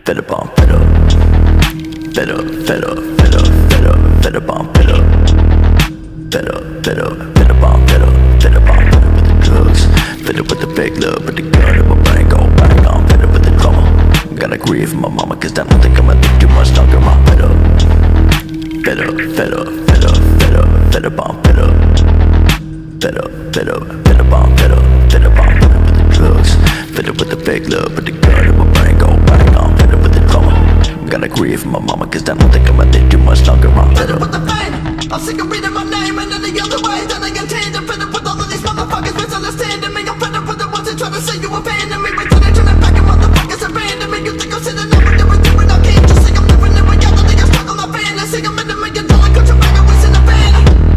fed up on fed up, fed up, fed up, fed up, fed up, fed up on fed up, fed up, fed up, fed up on fed up, fed up on fed up with the drugs, fed up with the fake love, with the gun in my brain go bang on, fed up with the drama. Gotta grieve for my mama, cause I don't think I'ma live too much longer. I'm fed up, fed up, fed up, fed up, fed up, fed up on fed up, fed up, fed up, fed up on fed up, fed up on fed up with the drugs, fed up with the fake love, with the gun in my brain go bang on, fed up with the drama. Gotta grieve for my mama, cause I don't think I'ma live too much longer. I'm fed up with the pain, I'm sick of reading my name and any other way.